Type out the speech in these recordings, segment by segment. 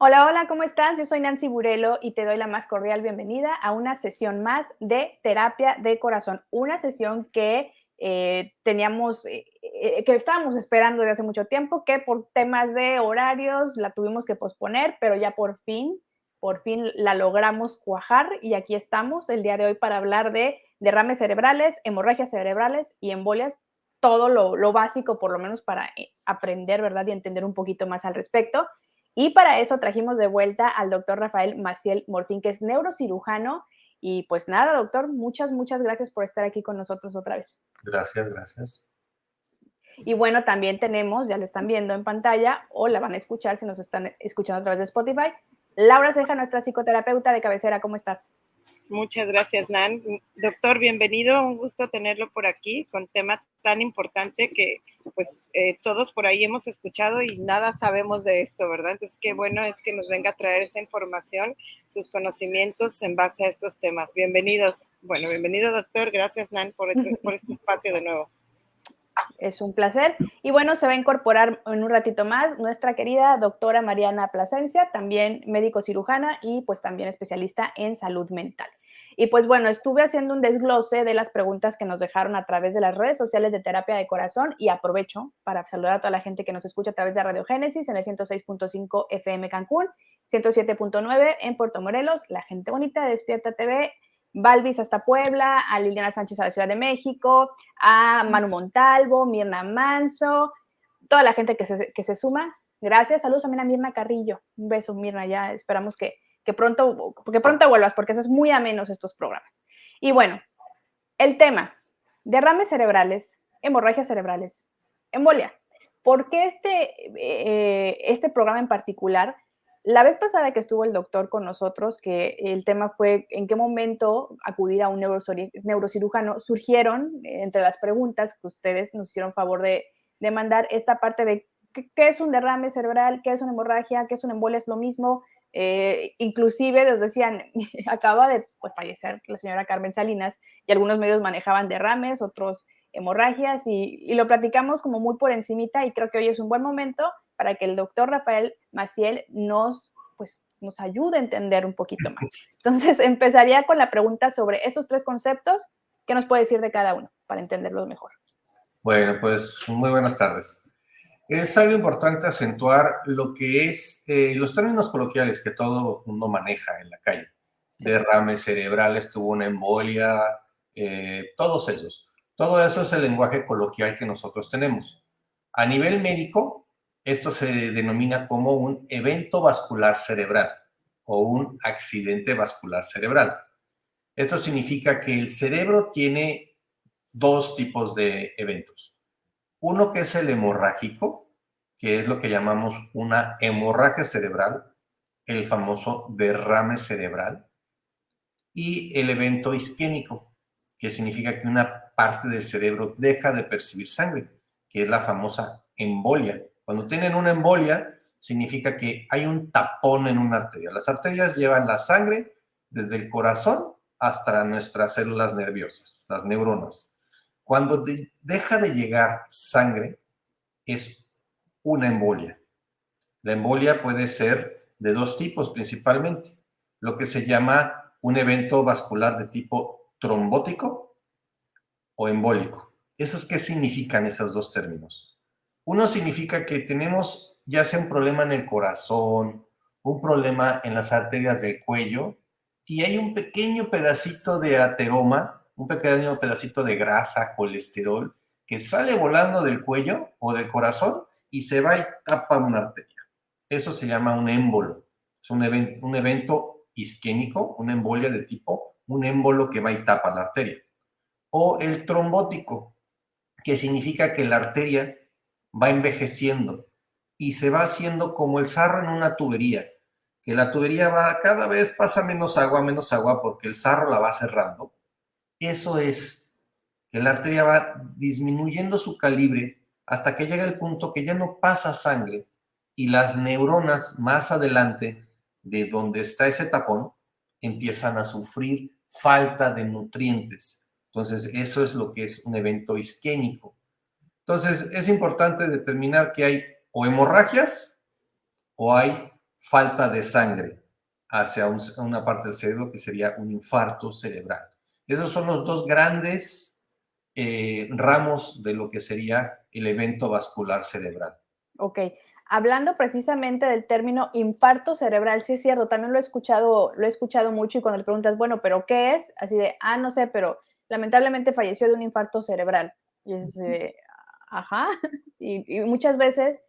Hola, hola, ¿cómo estás? Yo soy Nancy Burelo y te doy la más cordial bienvenida a una sesión más de terapia de corazón. Una sesión que que estábamos esperando desde hace mucho tiempo, que por temas de horarios la tuvimos que posponer, pero ya por fin la logramos cuajar y aquí estamos el día de hoy para hablar de derrames cerebrales, hemorragias cerebrales y embolias, todo lo básico, por lo menos para aprender, ¿verdad? Y entender un poquito más al respecto. Y para eso trajimos de vuelta al doctor Rafael Maciel Morfín, que es neurocirujano. Y pues nada, doctor, muchas gracias por estar aquí con nosotros otra vez. Gracias, gracias. Y bueno, también tenemos, ya le están viendo en pantalla o la van a escuchar si nos están escuchando a través de Spotify, Laura Ceja, nuestra psicoterapeuta de cabecera. ¿Cómo estás? Muchas gracias, Nan. Doctor, bienvenido, un gusto tenerlo por aquí con tema tan importante que pues todos por ahí hemos escuchado y nada sabemos de esto, ¿verdad? Entonces, qué bueno es que nos venga a traer esa información, sus conocimientos en base a estos temas. Bienvenidos. Bueno, bienvenido, doctor. Gracias, Nan, por este espacio de nuevo. Es un placer. Y bueno, se va a incorporar en un ratito más nuestra querida doctora Mariana Plasencia, también médico cirujana y pues también especialista en salud mental. Y pues bueno, estuve haciendo un desglose de las preguntas que nos dejaron a través de las redes sociales de Terapia de Corazón y aprovecho para saludar a toda la gente que nos escucha a través de Radio Génesis en el 106.5 FM Cancún, 107.9 en Puerto Morelos, la gente bonita de Despierta TV, Balvis hasta Puebla, a Liliana Sánchez a la Ciudad de México, a Manu Montalvo, Mirna Manso, toda la gente que se suma. Gracias. Saludos también a Mirna Carrillo. Un beso, Mirna. Ya esperamos que pronto vuelvas, porque eso es muy amenos estos programas. Y bueno, el tema, derrames cerebrales, hemorragias cerebrales, embolia. ¿Por qué este programa en particular? La vez pasada que estuvo el doctor con nosotros, que el tema fue en qué momento acudir a un neurocirujano, surgieron entre las preguntas que ustedes nos hicieron favor de mandar esta parte de qué es un derrame cerebral, qué es una hemorragia, qué es una embolia, es lo mismo. Inclusive nos decían, acaba de pues, fallecer la señora Carmen Salinas y algunos medios manejaban derrames, otros hemorragias y lo platicamos como muy por encimita y creo que hoy es un buen momento para que el doctor Rafael Maciel nos ayude a entender un poquito más. Entonces, empezaría con la pregunta sobre esos tres conceptos. ¿Qué nos puede decir de cada uno para entenderlos mejor? Bueno, pues muy buenas tardes. Es algo importante acentuar lo que es los términos coloquiales que todo mundo maneja en la calle. Sí. Derrames cerebrales, tuvo una embolia, todos esos. Todo eso es el lenguaje coloquial que nosotros tenemos. A nivel médico, esto se denomina como un evento vascular cerebral o un accidente vascular cerebral. Esto significa que el cerebro tiene dos tipos de eventos. Uno que es el hemorrágico, que es lo que llamamos una hemorragia cerebral, el famoso derrame cerebral, y el evento isquémico, que significa que una parte del cerebro deja de percibir sangre, que es la famosa embolia. Cuando tienen una embolia, significa que hay un tapón en una arteria. Las arterias llevan la sangre desde el corazón hasta nuestras células nerviosas, las neuronas. Cuando deja de llegar sangre, es una embolia. La embolia puede ser de dos tipos principalmente, lo que se llama un evento vascular de tipo trombótico o embólico. ¿Esos qué significan esos dos términos? Uno significa que tenemos ya sea un problema en el corazón, un problema en las arterias del cuello, y hay un pequeño pedacito de ateroma, un pequeño pedacito de grasa, colesterol, que sale volando del cuello o del corazón y se va y tapa una arteria. Eso se llama un émbolo. Es un evento isquémico, una embolia de tipo, un émbolo que va y tapa la arteria. O el trombótico, que significa que la arteria va envejeciendo y se va haciendo como el sarro en una tubería, que la tubería va, cada vez pasa menos agua porque el sarro la va cerrando. Eso es, que la arteria va disminuyendo su calibre hasta que llega el punto que ya no pasa sangre y las neuronas más adelante de donde está ese tapón empiezan a sufrir falta de nutrientes. Entonces, eso es lo que es un evento isquémico. Entonces, es importante determinar que hay o hemorragias o hay falta de sangre hacia una parte del cerebro que sería un infarto cerebral. Esos son los dos grandes ramos de lo que sería el evento vascular cerebral. Ok. Hablando precisamente del término infarto cerebral, sí es cierto, también lo he escuchado mucho y cuando le preguntas, bueno, ¿pero qué es? Así de, no sé, pero lamentablemente falleció de un infarto cerebral. Y es ajá. Y muchas veces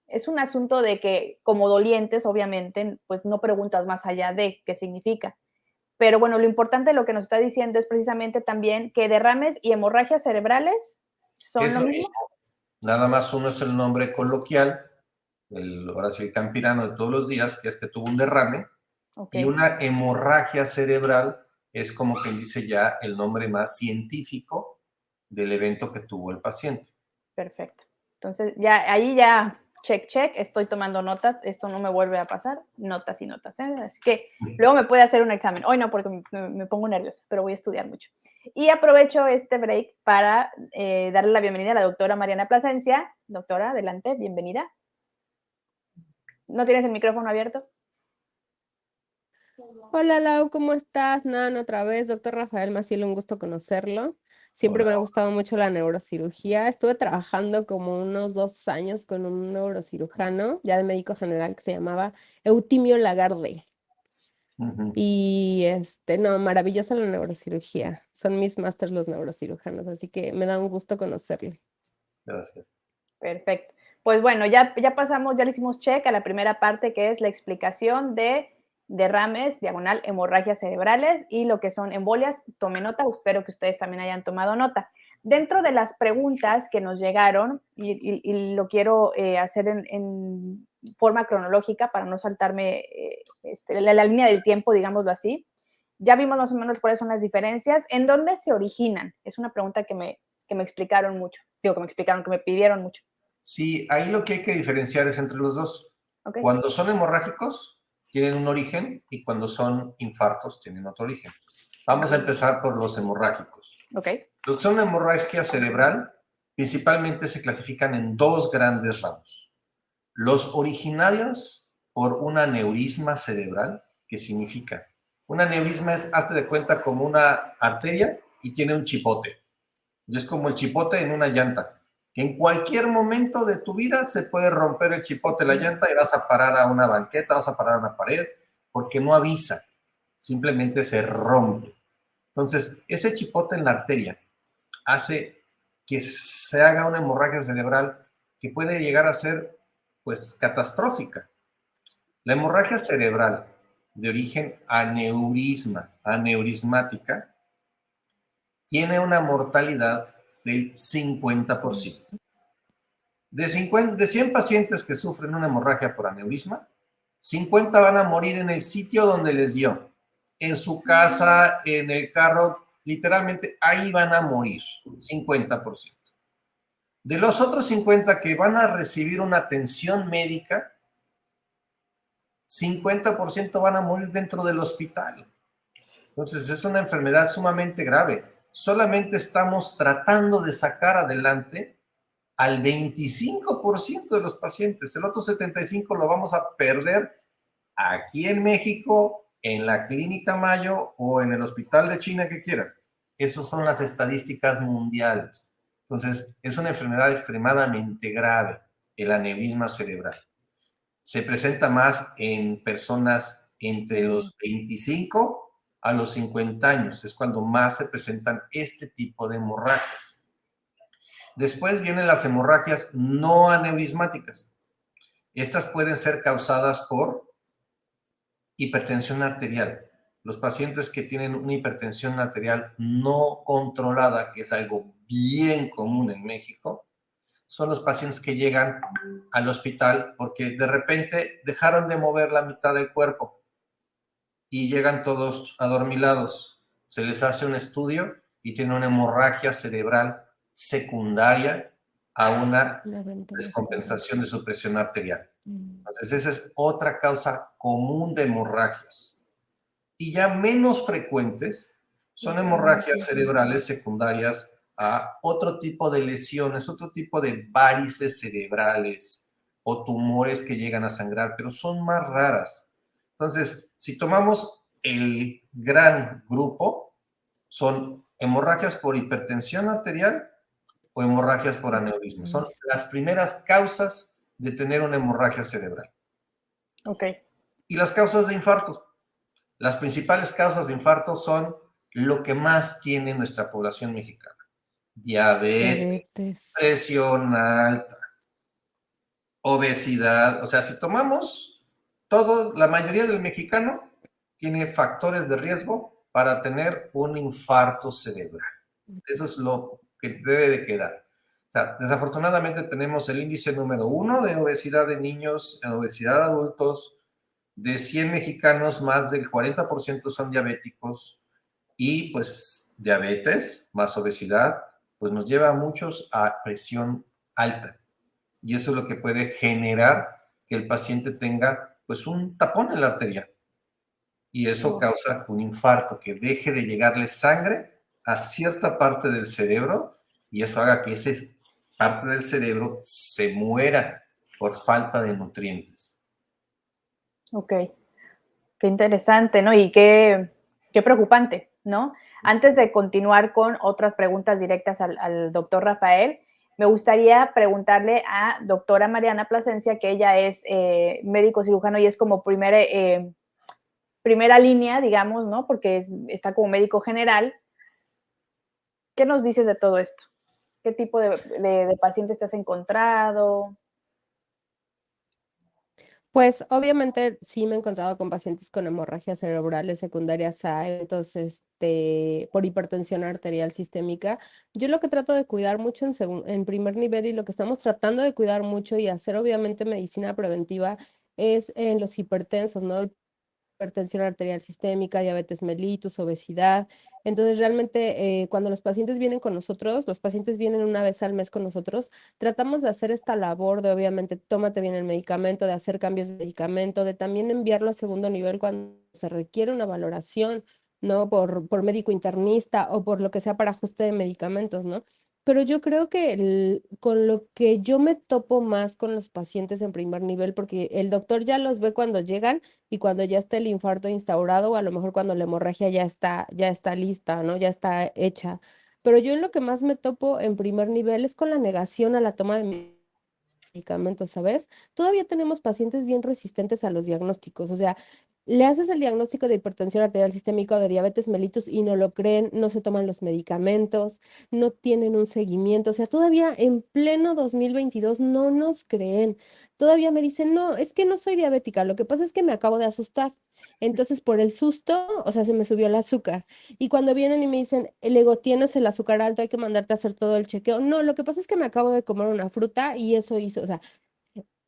es un asunto de que como dolientes, obviamente, pues no preguntas más allá de qué significa. Pero bueno, lo importante de lo que nos está diciendo es precisamente también que derrames y hemorragias cerebrales son Es lo lo mismo. mismo. Nada más uno es el nombre coloquial, ahora sí el campirano de todos los días, que es que tuvo un derrame, Ok, y una hemorragia cerebral es como quien dice ya el nombre más científico del evento que tuvo el paciente. perfecto. Entonces, ya ahí ya, check, check, estoy tomando notas, esto no me vuelve a pasar, notas y notas, ¿eh? Así que luego me puede hacer un examen. Hoy no, porque me pongo nerviosa, pero voy a estudiar mucho. Y aprovecho este break para darle la bienvenida a la doctora Mariana Plasencia. Doctora, adelante, bienvenida. ¿No tienes el micrófono abierto? Hola Lau, ¿cómo estás? Nan, otra vez, doctor Rafael Maciel, un gusto conocerlo. Siempre Hola. me ha gustado mucho la neurocirugía. Estuve trabajando como unos 2 años con un neurocirujano, ya de médico general, que se llamaba Eutimio Lagarde. Y no, maravillosa la neurocirugía. Son mis másters los neurocirujanos, así que me da un gusto conocerlo. Gracias. Perfecto. Pues bueno, ya pasamos, ya le hicimos check a la primera parte que es la explicación de derrames, diagonal, hemorragias cerebrales y lo que son embolias. Tome nota, espero que ustedes también hayan tomado nota. Dentro de las preguntas que nos llegaron, y lo quiero hacer en forma cronológica para no saltarme la línea del tiempo, digámoslo así, ya vimos más o menos cuáles son las diferencias. ¿En dónde se originan? Es una pregunta que me explicaron mucho. Digo, que me pidieron mucho. Sí, ahí lo que hay que diferenciar es entre los dos. Okay. Cuando son hemorrágicos, tienen un origen y cuando son infartos, tienen otro origen. Vamos a empezar por los hemorrágicos. Okay. Los que son hemorragia cerebral, principalmente se clasifican en dos grandes ramos. Los originarios por un aneurisma cerebral, que significa, un aneurisma es, hazte de cuenta, como una arteria y tiene un chipote. Y es como el chipote en una llanta. En cualquier momento de tu vida se puede romper el chipote de la llanta y vas a parar a una banqueta, vas a parar a una pared, porque no avisa, simplemente se rompe. Entonces, ese chipote en la arteria hace que se haga una hemorragia cerebral que puede llegar a ser, pues, catastrófica. La hemorragia cerebral de origen aneurismática, tiene una mortalidad del 50%. De 100 pacientes que sufren una hemorragia por aneurisma, 50 van a morir en el sitio donde les dio. En su casa, en el carro, literalmente ahí van a morir, 50%. De los otros 50 que van a recibir una atención médica, 50% van a morir dentro del hospital. Entonces es una enfermedad sumamente grave. Solamente estamos tratando de sacar adelante al 25% de los pacientes. El otro 75% lo vamos a perder aquí en México, en la Clínica Mayo o en el hospital de China que quieran. Esas son las estadísticas mundiales. Entonces, es una enfermedad extremadamente grave, el aneurisma cerebral. Se presenta más en personas entre los 25 a los 50 años. Es cuando más se presentan este tipo de hemorragias. Después vienen las hemorragias no aneurismáticas. Estas pueden ser causadas por hipertensión arterial. Los pacientes que tienen una hipertensión arterial no controlada, que es algo bien común en México, son los pacientes que llegan al hospital porque de repente dejaron de mover la mitad del cuerpo y llegan todos adormilados. Se les hace un estudio y tienen una hemorragia cerebral secundaria a una descompensación de su presión arterial. Entonces, esa es otra causa común de hemorragias. Y ya menos frecuentes son hemorragias cerebrales secundarias a otro tipo de lesiones, otro tipo de varices cerebrales, o tumores que llegan a sangrar, pero son más raras. Entonces, si tomamos el gran grupo, son hemorragias por hipertensión arterial o hemorragias por aneurisma. Son las primeras causas de tener una hemorragia cerebral. Ok. Y las causas de infarto. Las principales causas de infarto son lo que más tiene nuestra población mexicana. Diabetes, presión alta, obesidad. O sea, si tomamos todo, la mayoría del mexicano tiene factores de riesgo para tener un infarto cerebral. Eso es lo que debe de quedar. O sea, desafortunadamente tenemos el índice número 1 de obesidad de niños, obesidad de adultos. De 100 mexicanos, más del 40% son diabéticos, y pues diabetes más obesidad, pues nos lleva a muchos a presión alta. Y eso es lo que puede generar que el paciente tenga pues un tapón en la arteria. Y eso causa un infarto, que deje de llegarle sangre a cierta parte del cerebro, y eso haga que esa parte del cerebro se muera por falta de nutrientes. Ok, qué interesante, ¿no? Y qué preocupante, ¿no? Antes de continuar con otras preguntas directas al doctor Rafael, me gustaría preguntarle a doctora Mariana Plasencia, que ella es médico cirujano y es como primera línea, digamos, ¿no? Porque está como médico general. ¿Qué nos dices de todo esto? ¿Qué tipo de pacientes te has encontrado? Pues obviamente sí me he encontrado con pacientes con hemorragias cerebrales secundarias a eventos por hipertensión arterial sistémica. Yo lo que trato de cuidar mucho en primer nivel, y lo que estamos tratando de cuidar mucho y hacer obviamente medicina preventiva, es en los hipertensos, ¿no? Hipertensión arterial sistémica, diabetes mellitus, obesidad. Entonces, realmente, cuando los pacientes vienen con nosotros, los pacientes vienen una vez al mes con nosotros, tratamos de hacer esta labor de, obviamente, tómate bien el medicamento, de hacer cambios de medicamento, de también enviarlo a segundo nivel cuando se requiere una valoración, ¿no? Por médico internista o por lo que sea para ajuste de medicamentos, ¿no? Pero yo creo que con lo que yo me topo más con los pacientes en primer nivel, porque el doctor ya los ve cuando llegan y cuando ya está el infarto instaurado, o a lo mejor cuando la hemorragia ya está lista, ¿no? Ya está hecha. Pero yo en lo que más me topo en primer nivel es con la negación a la toma de medicamentos, ¿sabes? Todavía tenemos pacientes bien resistentes a los diagnósticos, o sea, le haces el diagnóstico de hipertensión arterial sistémica o de diabetes mellitus y no lo creen, no se toman los medicamentos, no tienen un seguimiento, o sea, todavía en pleno 2022 no nos creen. Todavía me dicen, no, es que no soy diabética, lo que pasa es que me acabo de asustar. Entonces, por el susto, o sea, se me subió el azúcar. Y cuando vienen y me dicen, Lego, tienes el azúcar alto, hay que mandarte a hacer todo el chequeo. No, lo que pasa es que me acabo de comer una fruta y eso hizo, o sea,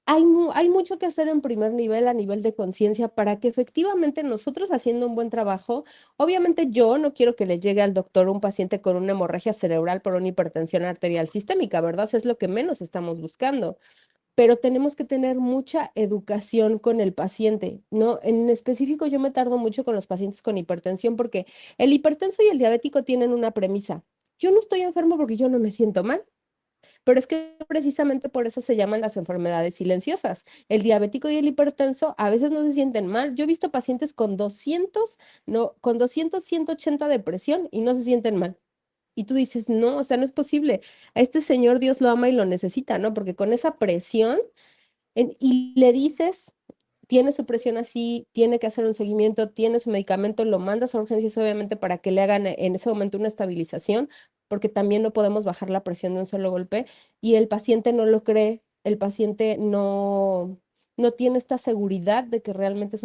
hay mucho que hacer en primer nivel, a nivel de conciencia, para que efectivamente nosotros haciendo un buen trabajo, obviamente yo no quiero que le llegue al doctor un paciente con una hemorragia cerebral por una hipertensión arterial sistémica, ¿verdad? Eso es lo que menos estamos buscando. Pero tenemos que tener mucha educación con el paciente, ¿no? En específico, yo me tardo mucho con los pacientes con hipertensión porque el hipertenso y el diabético tienen una premisa. Yo no estoy enfermo porque yo no me siento mal. Pero es que precisamente por eso se llaman las enfermedades silenciosas. El diabético y el hipertenso a veces no se sienten mal. Yo he visto pacientes con 200, no, con 200, 180 de presión y no se sienten mal. Y tú dices, no, o sea, no es posible. A este señor Dios lo ama y lo necesita, ¿no? Porque con esa presión, y le dices, tiene su presión así, tiene que hacer un seguimiento, tiene su medicamento, lo mandas a urgencias obviamente para que le hagan en ese momento una estabilización, porque también no podemos bajar la presión de un solo golpe, y el paciente no lo cree, el paciente no tiene esta seguridad de que realmente es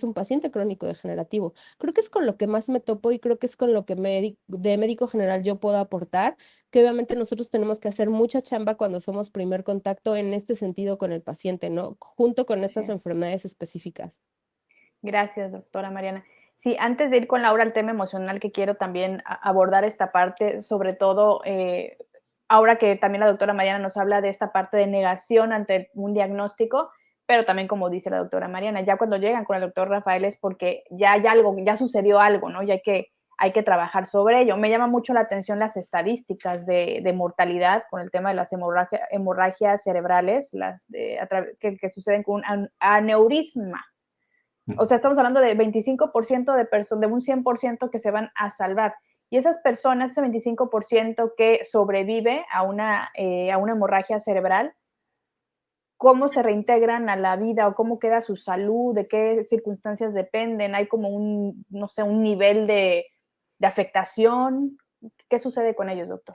un paciente crónico degenerativo. Creo que es con lo que más me topo y creo que es con lo que de médico general yo puedo aportar, que obviamente nosotros tenemos que hacer mucha chamba cuando somos primer contacto en este sentido con el paciente, ¿no? Junto con estas enfermedades específicas. Gracias, doctora Mariana. Sí, antes de ir con Laura al tema emocional, que quiero también abordar esta parte, sobre todo ahora que también la doctora Mariana nos habla de esta parte de negación ante un diagnóstico, pero también como dice la doctora Mariana, ya cuando llegan con el doctor Rafael es porque ya hay algo, ya sucedió algo, ¿no? Y hay hay que trabajar sobre ello. Me llama mucho la atención las estadísticas de mortalidad con el tema de las hemorragias cerebrales, que suceden con un aneurisma. O sea, estamos hablando de 25% de un 100% que se van a salvar. Y esas personas, ese 25% que sobrevive a una hemorragia cerebral, ¿cómo se reintegran a la vida o cómo queda su salud? ¿De qué circunstancias dependen? ¿Hay como no sé, un nivel de afectación? ¿Qué sucede con ellos, doctor?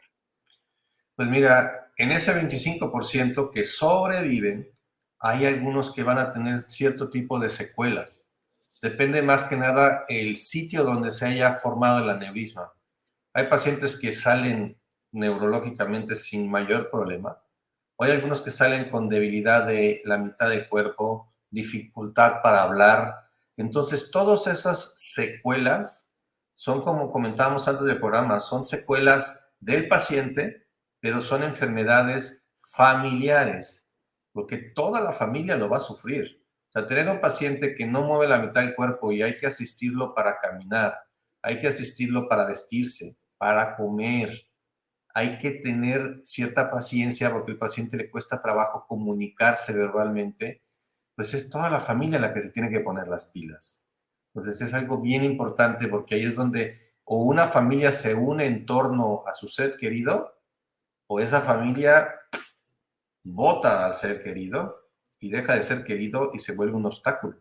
Pues mira, en ese 25% que sobreviven, hay algunos que van a tener cierto tipo de secuelas. Depende más que nada el sitio donde se haya formado el aneurisma. Hay pacientes que salen neurológicamente sin mayor problema. O hay algunos que salen con debilidad de la mitad del cuerpo, dificultad para hablar. Entonces, todas esas secuelas son, como comentábamos antes del programa, son secuelas del paciente, pero son enfermedades familiares, porque toda la familia lo va a sufrir. O sea, tener un paciente que no mueve la mitad del cuerpo y hay que asistirlo para caminar, hay que asistirlo para vestirse, para comer, hay que tener cierta paciencia porque al paciente le cuesta trabajo comunicarse verbalmente, pues es toda la familia la que se tiene que poner las pilas. Entonces es algo bien importante porque ahí es donde o una familia se une en torno a su ser querido o esa familia vota al ser querido y deja de ser querido y se vuelve un obstáculo.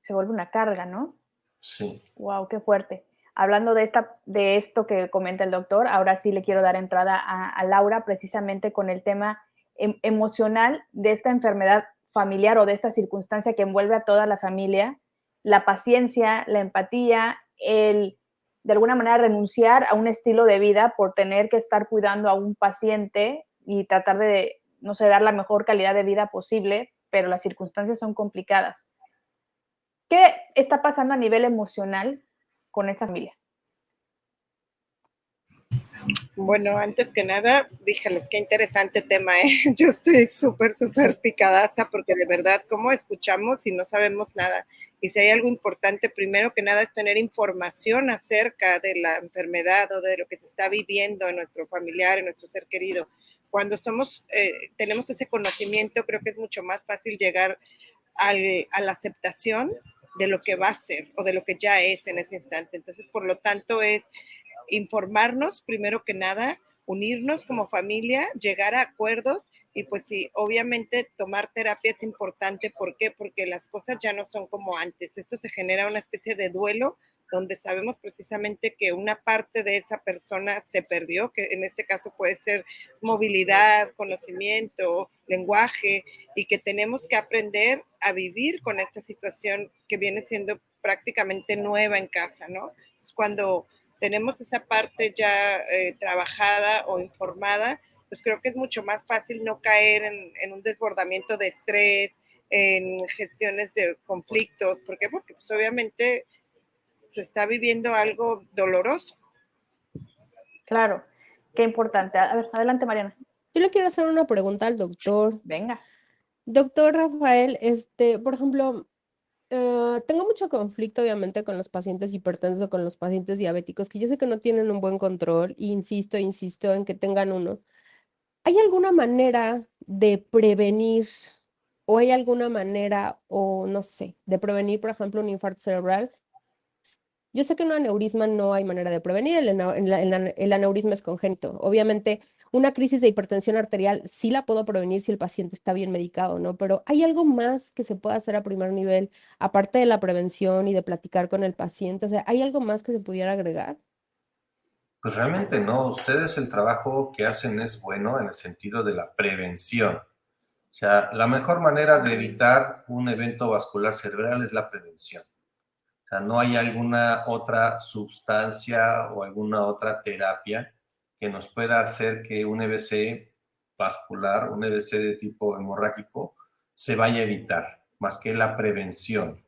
Se vuelve una carga, ¿no? Sí. Wow, qué fuerte. Hablando de esto que comenta el doctor, ahora sí le quiero dar entrada a Laura precisamente con el tema emocional de esta enfermedad familiar o de esta circunstancia que envuelve a toda la familia, la paciencia, la empatía, el de alguna manera renunciar a un estilo de vida por tener que estar cuidando a un paciente y tratar de, no sé, dar la mejor calidad de vida posible, pero las circunstancias son complicadas. ¿Qué está pasando a nivel emocional con esa familia? Bueno, antes que nada, díjales qué interesante tema, ¿eh? Yo estoy súper picadaza porque de verdad, ¿cómo escuchamos si no sabemos nada? Y si hay algo importante, primero que nada, es tener información acerca de la enfermedad o de lo que se está viviendo en nuestro familiar, en nuestro ser querido. Cuando tenemos ese conocimiento, creo que es mucho más fácil llegar a la aceptación de lo que va a ser o de lo que ya es en ese instante. Entonces, por lo tanto, es informarnos primero que nada, unirnos como familia, llegar a acuerdos y pues sí, obviamente tomar terapia es importante. ¿Por qué? Porque las cosas ya no son como antes. Esto se genera una especie de duelo donde sabemos precisamente que una parte de esa persona se perdió, que en este caso puede ser movilidad, conocimiento, lenguaje, y que tenemos que aprender a vivir con esta situación que viene siendo prácticamente nueva en casa, ¿no? Entonces, cuando tenemos esa parte ya trabajada o informada, pues creo que es mucho más fácil no caer en un desbordamiento de estrés, en gestiones de conflictos. ¿Por qué? Porque pues obviamente se está viviendo algo doloroso. Claro, qué importante. A ver, adelante, Mariana. Yo le quiero hacer una pregunta al doctor. Venga. Doctor Rafael, por ejemplo, tengo mucho conflicto, obviamente, con los pacientes hipertensos, con los pacientes diabéticos, que yo sé que no tienen un buen control, e insisto en que tengan uno. ¿Hay alguna manera de prevenir o hay alguna manera, o no sé, de prevenir, por ejemplo, un infarto cerebral? Yo sé que un aneurisma no hay manera de prevenir, el aneurisma es congénito. Obviamente, una crisis de hipertensión arterial sí la puedo prevenir si el paciente está bien medicado, ¿no? Pero ¿hay algo más que se pueda hacer a primer nivel, aparte de la prevención y de platicar con el paciente? O sea, ¿hay algo más que se pudiera agregar? Pues realmente no. Ustedes el trabajo que hacen es bueno en el sentido de la prevención. O sea, la mejor manera de evitar un evento vascular cerebral es la prevención. O sea, no hay alguna otra sustancia o alguna otra terapia que nos pueda hacer que un EBC vascular, un EBC de tipo hemorrágico, se vaya a evitar, más que la prevención.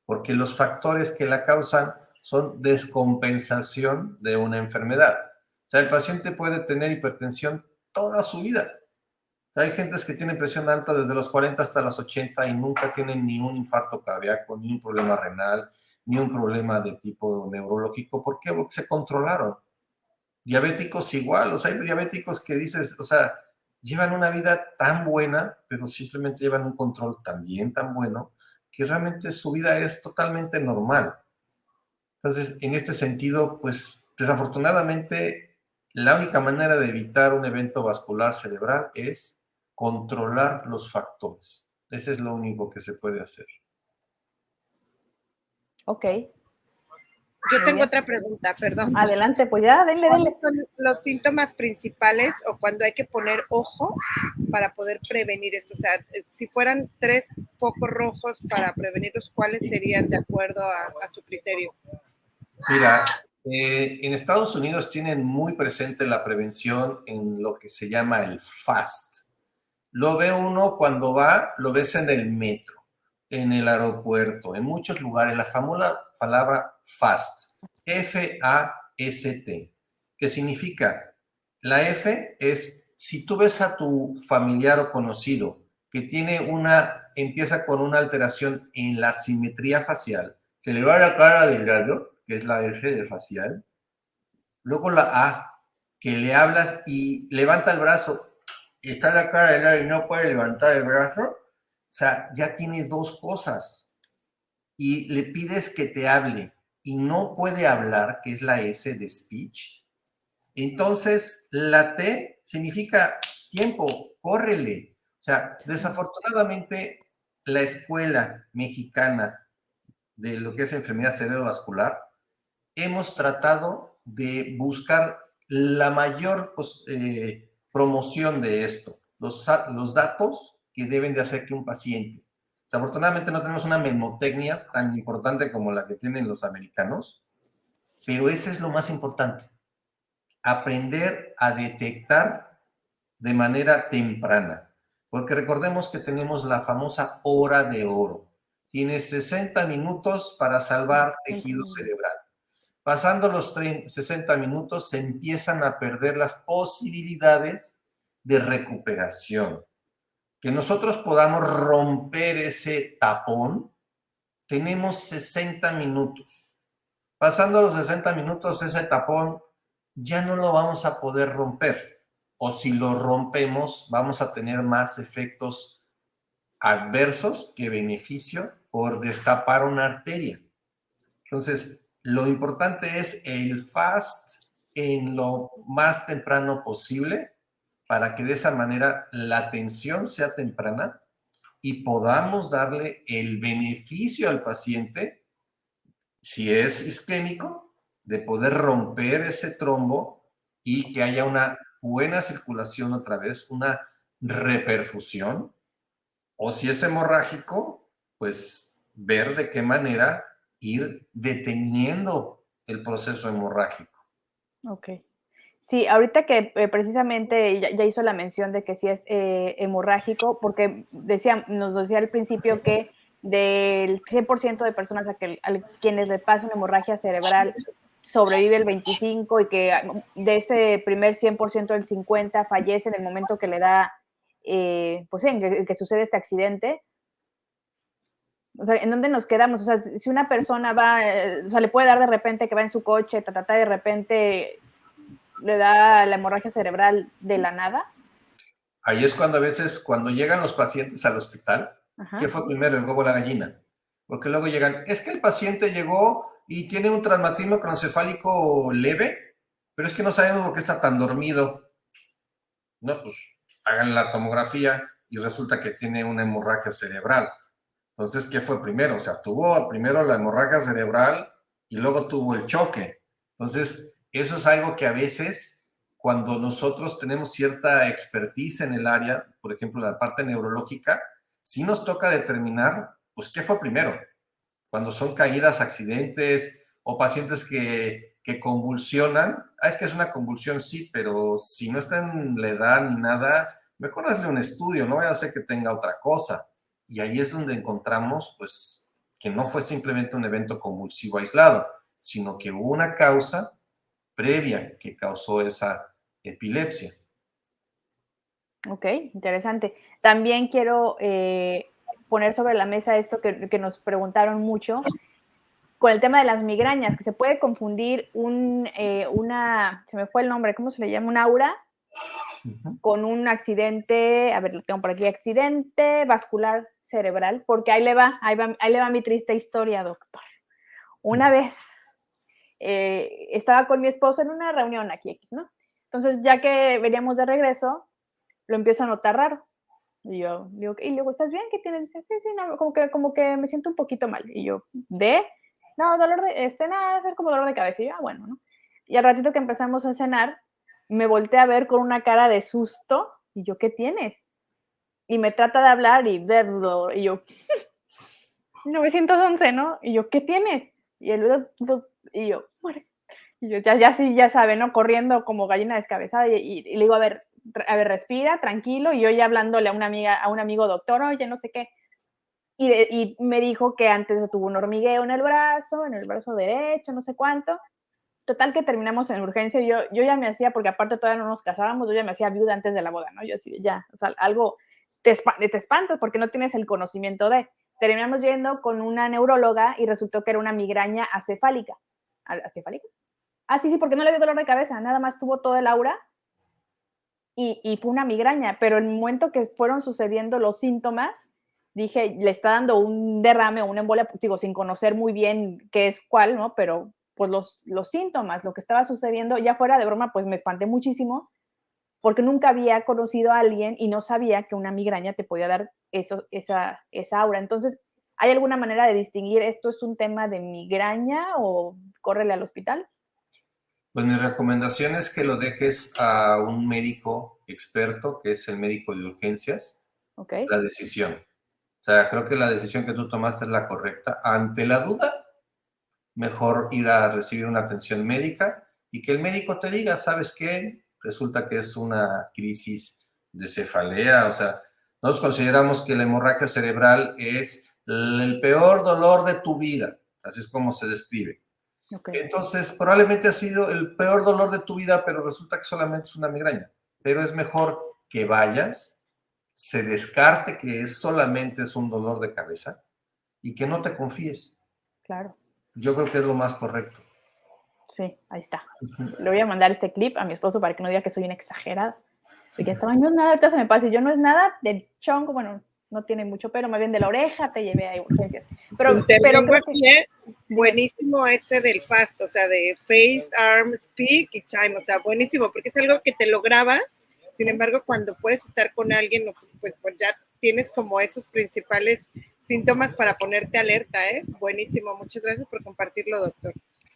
Porque los factores que la causan son descompensación de una enfermedad. O sea, el paciente puede tener hipertensión toda su vida. O sea, hay gentes que tienen presión alta desde los 40 hasta los 80 y nunca tienen ni un infarto cardíaco, ni un problema renal, ni un problema de tipo neurológico. ¿Por qué? Porque se controlaron. Diabéticos igual, o sea, hay diabéticos que dices, o sea, llevan una vida tan buena, pero simplemente llevan un control también tan bueno, que realmente su vida es totalmente normal. Entonces, en este sentido, pues desafortunadamente, la única manera de evitar un evento vascular cerebral es controlar los factores. Ese es lo único que se puede hacer. Ok. Yo Muy tengo bien. otra pregunta, perdón. Adelante, pues ya, denle. ¿Cuáles son los síntomas principales o cuando hay que poner ojo para poder prevenir esto? O sea, si fueran 3 focos rojos para prevenirlos, ¿cuáles serían de acuerdo a su criterio? Mira, en Estados Unidos tienen muy presente la prevención en lo que se llama el FAST. Lo ve uno cuando va, lo ves en el metro, en el aeropuerto, en muchos lugares, la famosa palabra FAST, F-A-S-T, que significa, la F es, si tú ves a tu familiar o conocido que empieza con una alteración en la simetría facial, se le va la cara del gallo, que es la F de facial, luego la A, que le hablas y levanta el brazo, y está la cara del gallo y no puede levantar el brazo, o sea, ya tiene 2 cosas, y le pides que te hable, y no puede hablar, que es la S de speech, entonces la T significa tiempo, córrele. O sea, desafortunadamente la escuela mexicana de lo que es enfermedad cerebrovascular, hemos tratado de buscar la mayor promoción de esto, los datos que deben de hacer que un paciente. Desafortunadamente no tenemos una memotecnia tan importante como la que tienen los americanos, pero ese es lo más importante, aprender a detectar de manera temprana, porque recordemos que tenemos la famosa hora de oro. Tienes 60 minutos para salvar tejido cerebral. Pasando los 60 minutos se empiezan a perder las posibilidades de recuperación. Que nosotros podamos romper ese tapón, tenemos 60 minutos. Pasando los 60 minutos, ese tapón ya no lo vamos a poder romper. O si lo rompemos, vamos a tener más efectos adversos que beneficio por destapar una arteria. Entonces, lo importante es el FAST en lo más temprano posible para que de esa manera la atención sea temprana y podamos darle el beneficio al paciente, si es isquémico, de poder romper ese trombo y que haya una buena circulación otra vez, una reperfusión, o si es hemorrágico, pues ver de qué manera ir deteniendo el proceso hemorrágico. Ok. Sí, ahorita que precisamente ya hizo la mención de que sí es hemorrágico, porque nos decía al principio que del 100% de personas a quienes le pasa una hemorragia cerebral sobrevive el 25% y que de ese primer 100% el 50% fallece en el momento que le da, pues en que sucede este accidente. O sea, ¿en dónde nos quedamos? O sea, si una persona va, o sea, le puede dar de repente que va en su coche, de repente le da la hemorragia cerebral de la nada. Ahí es cuando a veces, cuando llegan los pacientes al hospital, Ajá. ¿qué fue primero, el huevo o la gallina? Porque luego llegan, es que el paciente llegó y tiene un traumatismo craneoencefálico leve, pero es que no sabemos por qué está tan dormido. No, pues hagan la tomografía y resulta que tiene una hemorragia cerebral. Entonces, ¿qué fue primero? O sea, tuvo primero la hemorragia cerebral y luego tuvo el choque. Entonces, eso es algo que a veces, cuando nosotros tenemos cierta expertise en el área, por ejemplo, la parte neurológica, sí nos toca determinar, pues, ¿qué fue primero? Cuando son caídas, accidentes o pacientes que convulsionan. Es que es una convulsión, sí, pero si no está en la edad ni nada, mejor hazle un estudio, no vaya a ser que tenga otra cosa. Y ahí es donde encontramos, pues, que no fue simplemente un evento convulsivo aislado, sino que hubo una causa previa que causó esa epilepsia. Ok, interesante. También quiero poner sobre la mesa esto que nos preguntaron mucho. con el tema de las migrañas, que se puede confundir se me fue el nombre, ¿cómo se le llama? Un aura con un accidente, a ver, lo tengo por aquí, accidente vascular cerebral, porque ahí le va mi triste historia, doctor. Una vez estaba con mi esposo en una reunión aquí, ¿no? Entonces, ya que veníamos de regreso, lo empiezo a notar raro. Y yo digo, y luego, ¿estás bien? ¿Qué tienes? Dice, sí, no, como que me siento un poquito mal. Y yo, no, dolor de, nada, es como dolor de cabeza. Y yo, bueno, ¿no? Y al ratito que empezamos a cenar, me volteé a ver con una cara de susto. Y yo, ¿qué tienes? Y me trata de hablar y yo, 911, ¿no? Y yo, ¿qué tienes? Y él, y yo, muere. Y yo, ya sabe, ¿no? Corriendo como gallina descabezada. Y le digo, a ver, respira, tranquilo. Y yo ya hablándole a un amigo doctor, oye, no sé qué. Y me dijo que antes tuvo un hormigueo en el brazo derecho, no sé cuánto. Total que terminamos en urgencia. Yo ya me hacía, porque aparte todavía no nos casábamos, yo ya me hacía viuda antes de la boda, ¿no? Yo así, ya, o sea, algo te espantas porque no tienes el conocimiento de. Terminamos yendo con una neuróloga y resultó que era una migraña acefálica. ¿Acefálica? Ah, sí, porque no le dio dolor de cabeza, nada más tuvo todo el aura y fue una migraña, pero el momento que fueron sucediendo los síntomas, dije, le está dando un derrame o una embolia, digo, sin conocer muy bien qué es cuál, ¿no? Pero pues los síntomas, lo que estaba sucediendo, ya fuera de broma, pues me espanté muchísimo, porque nunca había conocido a alguien y no sabía que una migraña te podía dar esa aura. Entonces, ¿hay alguna manera de distinguir esto es un tema de migraña o córrele al hospital? Pues mi recomendación es que lo dejes a un médico experto, que es el médico de urgencias, Okay. la decisión. O sea, creo que la decisión que tú tomaste es la correcta. Ante la duda, mejor ir a recibir una atención médica y que el médico te diga, ¿sabes qué? Resulta que es una crisis de cefalea. O sea, nosotros consideramos que la hemorragia cerebral es el peor dolor de tu vida. Así es como se describe. Okay. Entonces, probablemente ha sido el peor dolor de tu vida, pero resulta que solamente es una migraña. Pero es mejor que vayas, se descarte que solamente es un dolor de cabeza y que no te confíes. Claro. Yo creo que es lo más correcto. Sí, ahí está. Le voy a mandar este clip a mi esposo para que no diga que soy una exagerada. Porque estaba, no es nada, ahorita se me pasa. Y yo no es nada del chongo, bueno, no tiene mucho pelo, más bien de la oreja te llevé a urgencias. Pero creo que... Buenísimo ese del FAST, o sea, de Face, Arm, Speak y Time, o sea, buenísimo, porque es algo que te lo grabas, sin embargo, cuando puedes estar con alguien, pues ya tienes como esos principales síntomas para ponerte alerta, ¿eh? Buenísimo, muchas gracias por compartirlo, doctor.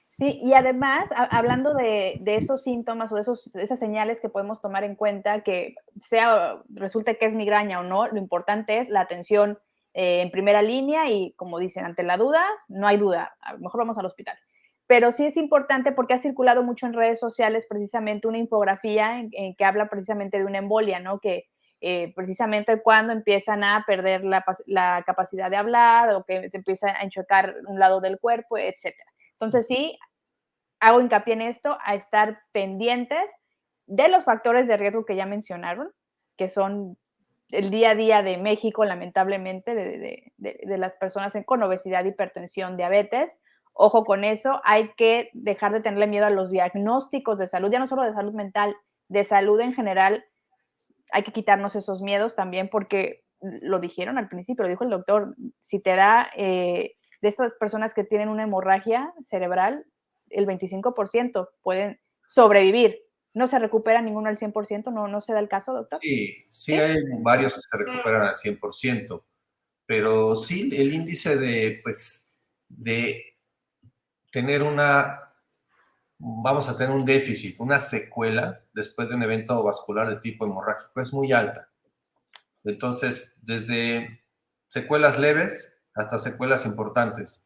Sí, y además, hablando de esos síntomas o de esas señales que podemos tomar en cuenta, que resulte que es migraña o no, lo importante es la atención en primera línea y, como dicen, ante la duda, no hay duda, a lo mejor vamos al hospital. Pero sí es importante porque ha circulado mucho en redes sociales precisamente una infografía en que habla precisamente de una embolia, ¿no? Que precisamente cuando empiezan a perder la capacidad de hablar o que se empieza a enchocar un lado del cuerpo, etcétera. Entonces sí, hago hincapié en esto, a estar pendientes de los factores de riesgo que ya mencionaron, que son el día a día de México, lamentablemente, de las personas con obesidad, hipertensión, diabetes. Ojo con eso, hay que dejar de tenerle miedo a los diagnósticos de salud, ya no solo de salud mental, de salud en general. Hay que quitarnos esos miedos también porque lo dijeron al principio, lo dijo el doctor, si te da de estas personas que tienen una hemorragia cerebral, el 25% pueden sobrevivir. ¿No se recupera ninguno al 100%? ¿No se da el caso, doctor? Sí, hay varios que se recuperan al 100%, pero sí, el índice de tener vamos a tener un déficit, una secuela después de un evento vascular de tipo hemorrágico es muy alta. Entonces, desde secuelas leves hasta secuelas importantes,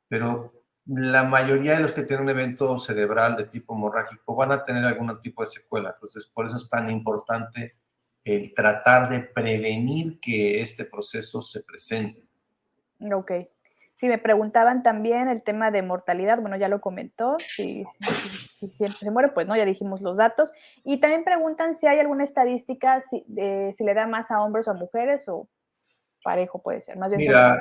pero la mayoría de los que tienen un evento cerebral de tipo hemorrágico van a tener algún tipo de secuela. Entonces, por eso es tan importante el tratar de prevenir que este proceso se presente. Ok. Sí, me preguntaban también el tema de mortalidad, bueno, ya lo comentó, si siempre se muere, pues no, ya dijimos los datos. Y también preguntan si hay alguna estadística, si le da más a hombres o a mujeres o parejo puede ser. Más bien Mira,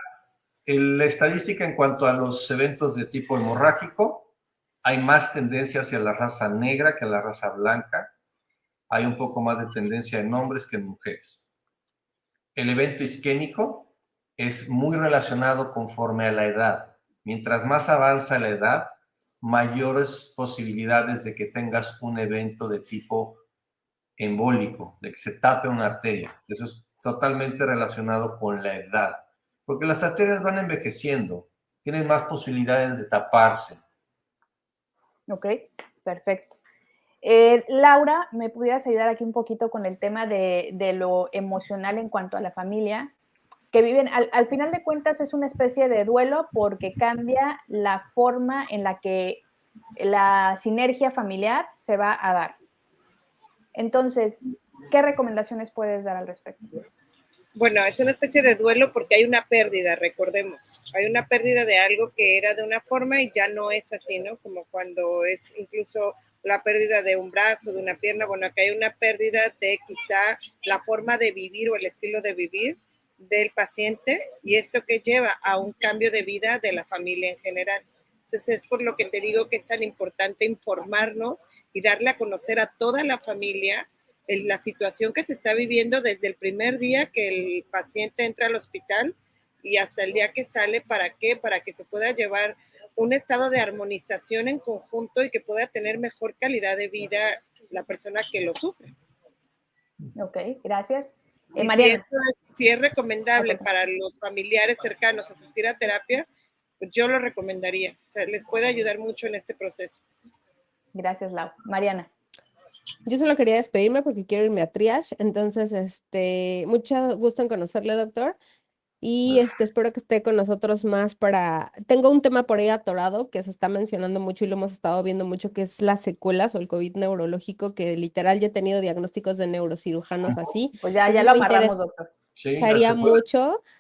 La estadística en cuanto a los eventos de tipo hemorrágico, hay más tendencia hacia la raza negra que a la raza blanca. Hay un poco más de tendencia en hombres que en mujeres. El evento isquémico es muy relacionado conforme a la edad. Mientras más avanza la edad, mayores posibilidades de que tengas un evento de tipo embólico, de que se tape una arteria. Eso es totalmente relacionado con la edad, porque las arterias van envejeciendo, tienen más posibilidades de taparse. Ok, perfecto. Laura, ¿me pudieras ayudar aquí un poquito con el tema de lo emocional en cuanto a la familia? Que viven, al final de cuentas es una especie de duelo porque cambia la forma en la que la sinergia familiar se va a dar. Entonces, ¿qué recomendaciones puedes dar al respecto? Bueno, es una especie de duelo porque hay una pérdida, recordemos. Hay una pérdida de algo que era de una forma y ya no es así, ¿no? Como cuando es incluso la pérdida de un brazo, de una pierna. Bueno, acá hay una pérdida de quizá la forma de vivir o el estilo de vivir del paciente y esto que lleva a un cambio de vida de la familia en general. Entonces es por lo que te digo que es tan importante informarnos y darle a conocer a toda la familia la situación que se está viviendo desde el primer día que el paciente entra al hospital y hasta el día que sale. ¿Para qué? Para que se pueda llevar un estado de armonización en conjunto y que pueda tener mejor calidad de vida la persona que lo sufre. Ok, gracias. Y Mariana. si es recomendable para los familiares cercanos asistir a terapia, pues yo lo recomendaría. O sea, les puede ayudar mucho en este proceso. Gracias, Lau. Mariana. Yo solo quería despedirme porque quiero irme a triage, entonces, mucho gusto en conocerle, doctor, y espero que esté con nosotros más tengo un tema por ahí atorado que se está mencionando mucho y lo hemos estado viendo mucho, que es las secuelas o el COVID neurológico, que literal ya he tenido diagnósticos de neurocirujanos así. Pues ya lo amarramos, doctor. Sí,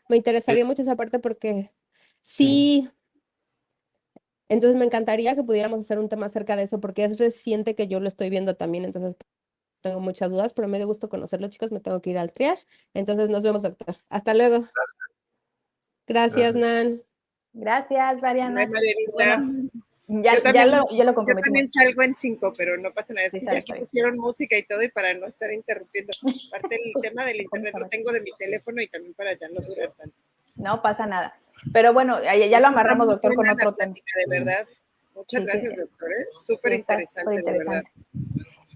me interesaría mucho esa parte porque sí. Entonces me encantaría que pudiéramos hacer un tema acerca de eso porque es reciente que yo lo estoy viendo también, entonces tengo muchas dudas, pero me dio gusto conocerlo, chicos, me tengo que ir al triage, entonces nos vemos, doctor. Hasta luego. Gracias, Nan. Gracias, Mariana. Bueno, ya lo comprometimos. Yo también salgo en 5, pero no pasa nada. Es que ya aquí pusieron música y todo y para no estar interrumpiendo. Aparte el tema del internet lo tengo de mi teléfono y también para ya no durar tanto. No pasa nada. Pero bueno, ya lo amarramos, doctor, con otro tema. De verdad. Muchas gracias, doctor. Súper interesante, de verdad.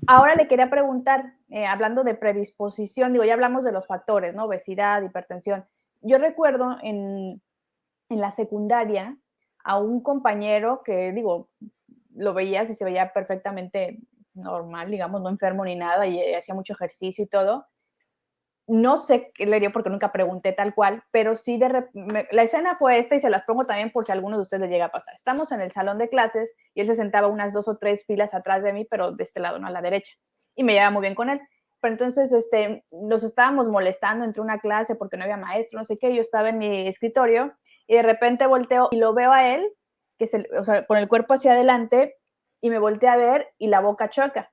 Ahora le quería preguntar, hablando de predisposición, ya hablamos de los factores, ¿no? Obesidad, hipertensión. Yo recuerdo en la secundaria a un compañero que, lo veías y se veía perfectamente normal, digamos, no enfermo ni nada, y hacía mucho ejercicio y todo. No sé qué le dio porque nunca pregunté tal cual, pero sí la escena fue esta y se las pongo también por si a alguno de ustedes le llega a pasar. Estamos en el salón de clases y él se sentaba unas 2 o 3 filas atrás de mí, pero de este lado, no a la derecha. Y me llevaba muy bien con él. Pero entonces nos estábamos molestando entre una clase porque no había maestro, no sé qué. Yo estaba en mi escritorio y de repente volteo y lo veo a él, con el cuerpo hacia adelante, y me volteé a ver y la boca chueca.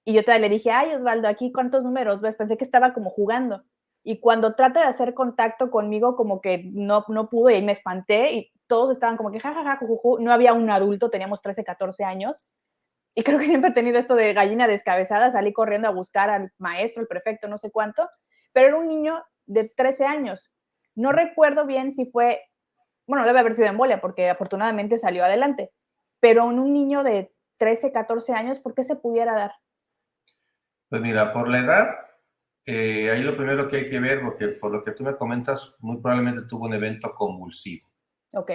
Y yo todavía le dije, ay, Osvaldo, ¿aquí cuántos números ves? Pensé que estaba como jugando. Y cuando trata de hacer contacto conmigo, como que no pudo y ahí me espanté y todos estaban como que jajaja, jujuju. No había un adulto, teníamos 13, 14 años. Y creo que siempre he tenido esto de gallina descabezada, salí corriendo a buscar al maestro, el prefecto, no sé cuánto, pero era un niño de 13 años. No recuerdo bien si fue, bueno, debe haber sido embolia porque afortunadamente salió adelante, pero en un niño de 13, 14 años, ¿por qué se pudiera dar? Pues mira, por la edad, ahí lo primero que hay que ver, porque por lo que tú me comentas, muy probablemente tuvo un evento convulsivo. Ok,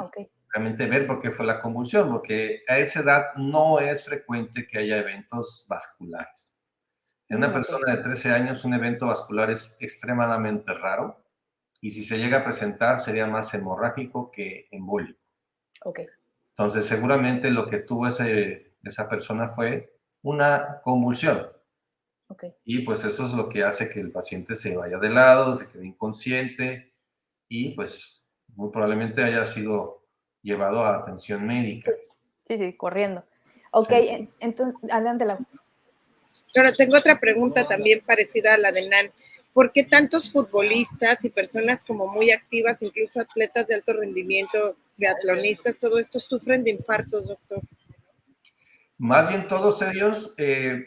ok. Realmente ver por qué fue la convulsión, porque a esa edad no es frecuente que haya eventos vasculares. En una persona de 13 años, un evento vascular es extremadamente raro, y si se llega a presentar, sería más hemorrágico que embólico. Ok. Entonces, seguramente lo que tuvo esa persona fue una convulsión. Okay. Y pues eso es lo que hace que el paciente se vaya de lado, se quede inconsciente y pues muy probablemente haya sido llevado a atención médica. Sí, corriendo. Ok, sí. Entonces, adelante, Lau. Claro, tengo otra pregunta también parecida a la de Nan. ¿por qué tantos futbolistas y personas como muy activas, incluso atletas de alto rendimiento, triatlonistas, todo esto sufren de infartos, doctor? Más bien todos ellos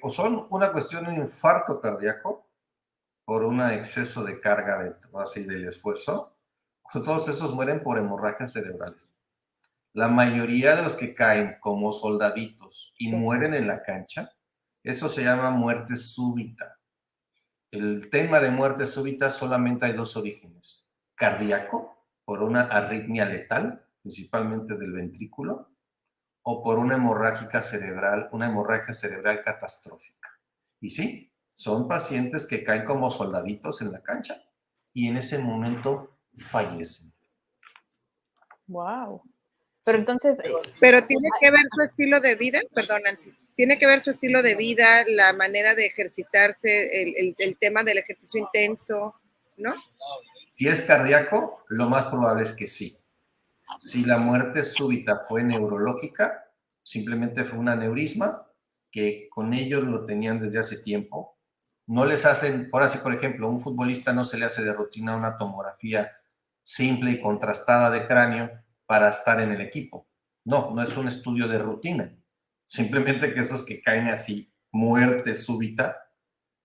o son una cuestión de infarto cardíaco por un exceso de carga así del esfuerzo, o todos esos mueren por hemorragias cerebrales. La mayoría de los que caen como soldaditos y mueren en la cancha, eso se llama muerte súbita. El tema de muerte súbita solamente hay dos orígenes: cardíaco, por una arritmia letal, principalmente del ventrículo, o por una hemorragia cerebral catastrófica. Y sí, son pacientes que caen como soldaditos en la cancha y en ese momento fallecen. Wow. Pero entonces... Pero tiene que ver su estilo de vida, perdón, Nancy, tiene que ver su estilo de vida, la manera de ejercitarse, el tema del ejercicio intenso, ¿no? Si es cardíaco, lo más probable es que sí. Si la muerte súbita fue neurológica, simplemente fue un aneurisma, que con ellos lo tenían desde hace tiempo. No les hacen, ahora sí, por ejemplo, a un futbolista no se le hace de rutina una tomografía simple y contrastada de cráneo para estar en el equipo. No, no es un estudio de rutina. Simplemente que esos que caen así, muerte súbita,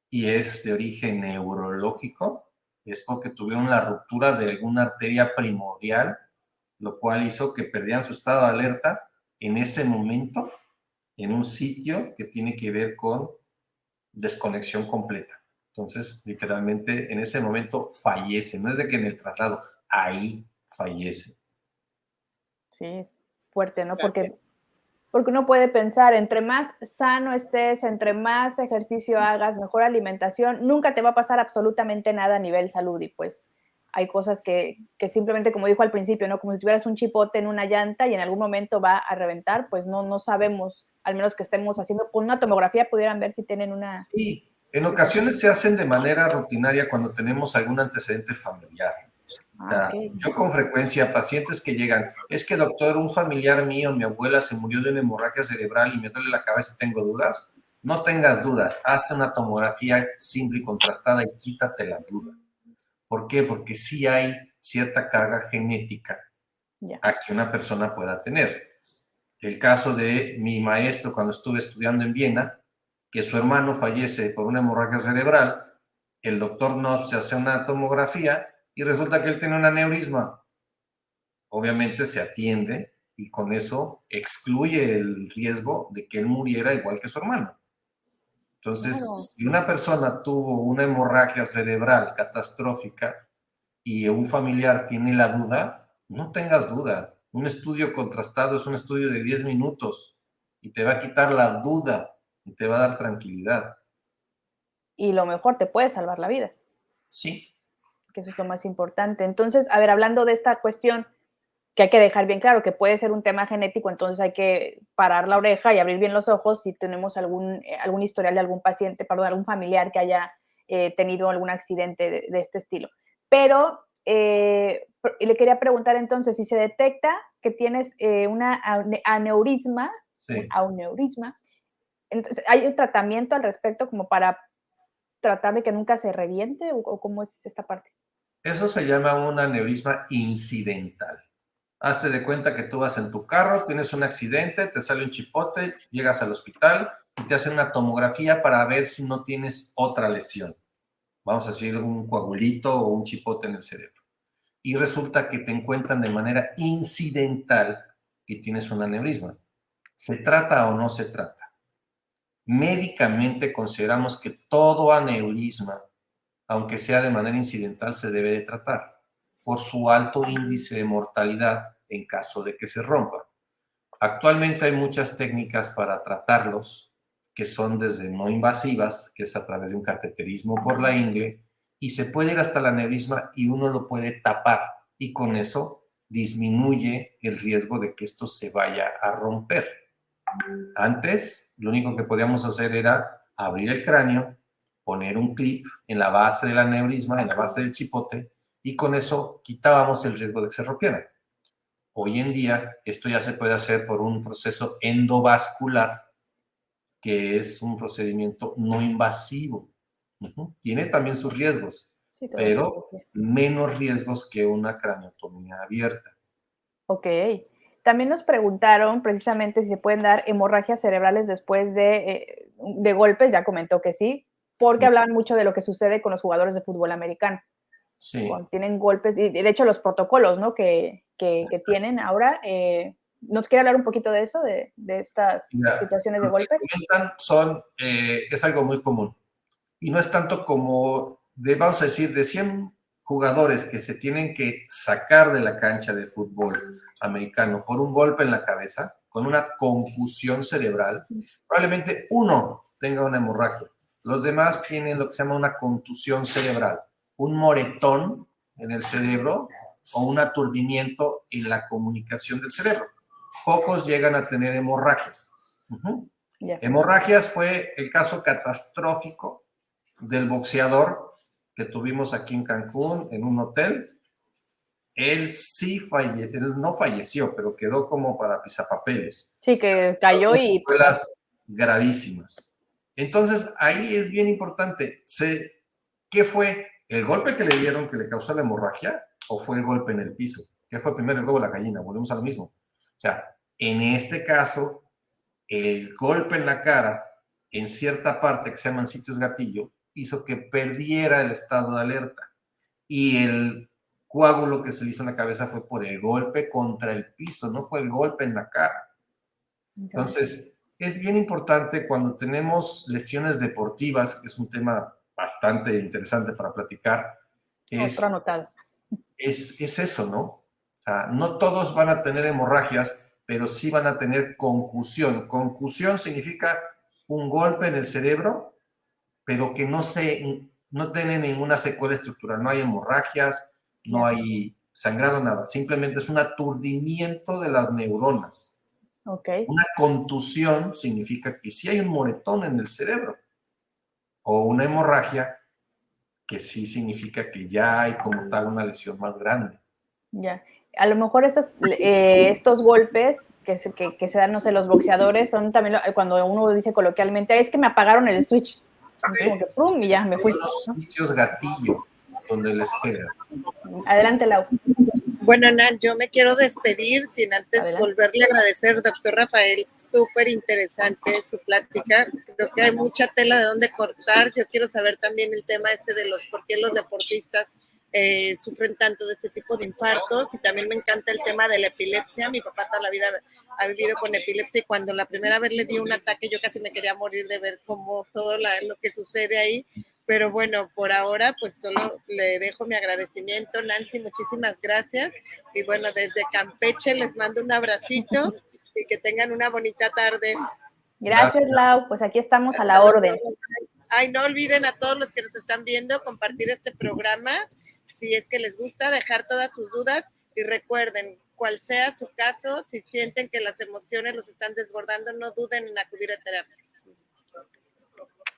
y es de origen neurológico, es porque tuvieron la ruptura de alguna arteria primordial, lo cual hizo que perdieran su estado de alerta en ese momento, en un sitio que tiene que ver con desconexión completa. Entonces, literalmente, en ese momento fallece. No es de que en el traslado, ahí fallece. Sí, es fuerte, ¿no? Porque uno puede pensar, entre más sano estés, entre más ejercicio hagas, mejor alimentación, nunca te va a pasar absolutamente nada a nivel salud. Y pues hay cosas que simplemente, como dijo al principio, ¿no? Como si tuvieras un chipote en una llanta y en algún momento va a reventar, pues no sabemos, al menos que estemos haciendo con una tomografía, pudieran ver si tienen una... Sí, en ocasiones se hacen de manera rutinaria cuando tenemos algún antecedente familiar. O sea, okay. yo con frecuencia, pacientes que llegan, es que doctor, un familiar mío, mi abuela se murió de una hemorragia cerebral y me duele la cabeza y tengo dudas. No tengas dudas, hazte una tomografía simple y contrastada y quítate la duda. ¿Por qué? Porque sí hay cierta carga genética a que una persona pueda tener. El caso de mi maestro cuando estuve estudiando en Viena, que su hermano fallece por una hemorragia cerebral, el doctor nos se hace una tomografía y resulta que él tiene un aneurisma. Obviamente se atiende y con eso excluye el riesgo de que él muriera igual que su hermano. Entonces, claro, si una persona tuvo una hemorragia cerebral catastrófica y un familiar tiene la duda, no tengas duda. Un estudio contrastado es un estudio de 10 minutos y te va a quitar la duda y te va a dar tranquilidad. Y lo mejor, te puede salvar la vida. Sí. Que eso es lo más importante. Entonces, a ver, hablando de esta cuestión, que hay que dejar bien claro que puede ser un tema genético, entonces hay que parar la oreja y abrir bien los ojos si tenemos algún historial de algún paciente, perdón, algún familiar que haya tenido algún accidente de este estilo. Pero le quería preguntar entonces, si se detecta que tienes una aneurisma, sí, un aneurisma, entonces, ¿hay un tratamiento al respecto como para tratar de que nunca se reviente o cómo es esta parte? Eso se llama un aneurisma incidental. Hazte de cuenta que tú vas en tu carro, tienes un accidente, te sale un chipote, llegas al hospital y te hacen una tomografía para ver si no tienes otra lesión. Vamos a decir un coagulito o un chipote en el cerebro. Y resulta que te encuentran de manera incidental que tienes un aneurisma. ¿Se trata o no se trata? Médicamente consideramos que todo aneurisma, aunque sea de manera incidental, se debe de tratar por su alto índice de mortalidad en caso de que se rompa. Actualmente hay muchas técnicas para tratarlos, que son desde no invasivas, que es a través de un cateterismo por la ingle, y se puede ir hasta el aneurisma y uno lo puede tapar, y con eso disminuye el riesgo de que esto se vaya a romper. Antes, lo único que podíamos hacer era abrir el cráneo, poner un clip en la base del aneurisma, en la base del chipote, y con eso quitábamos el riesgo de que se rompiera. Hoy en día, esto ya se puede hacer por un proceso endovascular, que es un procedimiento no invasivo. Tiene también sus riesgos, Sí, pero menos riesgos que una craniotomía abierta. Ok. También nos preguntaron precisamente si se pueden dar hemorragias cerebrales después de golpes, ya comentó que sí, porque hablaban mucho de lo que sucede con los jugadores de fútbol americano. Sí. Cuando tienen golpes, y de hecho los protocolos, ¿no? que tienen ahora. ¿Nos quiere hablar un poquito de eso, de estas situaciones de golpes? Es algo muy común. Y no es tanto como, vamos a decir, de 100 jugadores que se tienen que sacar de la cancha de fútbol americano por un golpe en la cabeza, con una confusión cerebral, probablemente uno tenga una hemorragia. Los demás tienen lo que se llama una contusión cerebral, un moretón en el cerebro o un aturdimiento en la comunicación del cerebro. Pocos llegan a tener hemorragias. Yeah. Hemorragias fue el caso catastrófico del boxeador que tuvimos aquí en Cancún, en un hotel. Él él no falleció, pero quedó como para pisapapeles. Sí, que cayó y... Secuelas gravísimas. Entonces, ahí es bien importante. ¿Qué fue? ¿El golpe que le dieron que le causó la hemorragia o fue el golpe en el piso? ¿Qué fue primero, el huevo o la gallina? Volvemos a lo mismo. O sea, en este caso, el golpe en la cara, en cierta parte que se llaman sitios gatillo, hizo que perdiera el estado de alerta. Y el coágulo que se le hizo en la cabeza fue por el golpe contra el piso, no fue el golpe en la cara. Entonces, es bien importante cuando tenemos lesiones deportivas, que es un tema bastante interesante para platicar. Otro anotado. Es eso, ¿no? O sea, no todos van a tener hemorragias, pero sí van a tener concusión. Concusión significa un golpe en el cerebro, pero que no tiene ninguna secuela estructural. No hay hemorragias, no hay sangrado, nada. Simplemente es un aturdimiento de las neuronas. Okay. Una contusión significa que sí hay un moretón en el cerebro. O una hemorragia, que sí significa que ya hay como tal una lesión más grande. Ya. A lo mejor estos golpes que se dan, no sé, los boxeadores, son también cuando uno dice coloquialmente, es que me apagaron el switch. Entonces, como que pum, y ya me fui. Los sitios gatillo donde les pega. Adelante, Lau. Bueno, Nan, yo me quiero despedir sin antes volverle a agradecer, doctor Rafael, súper interesante su plática. Creo que hay mucha tela de dónde cortar. Yo quiero saber también el tema de por qué los deportistas sufren tanto de este tipo de infartos, y también me encanta el tema de la epilepsia. Mi papá toda la vida ha vivido con epilepsia, y cuando la primera vez le dio un ataque yo casi me quería morir de ver cómo todo lo que sucede ahí. Pero bueno, por ahora pues solo le dejo mi agradecimiento. Nancy, muchísimas gracias, y bueno, desde Campeche les mando un abracito y que tengan una bonita tarde. Gracias, Lau, pues aquí estamos a la orden. Ay, no olviden a todos los que nos están viendo compartir este programa, si es que les gusta, dejar todas sus dudas, y recuerden, cual sea su caso, si sienten que las emociones los están desbordando, no duden en acudir a terapia.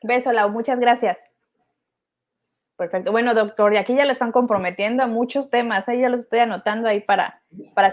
Beso, Lau, muchas gracias. Perfecto. Bueno, doctor, y aquí ya lo están comprometiendo a muchos temas, ya los estoy anotando ahí para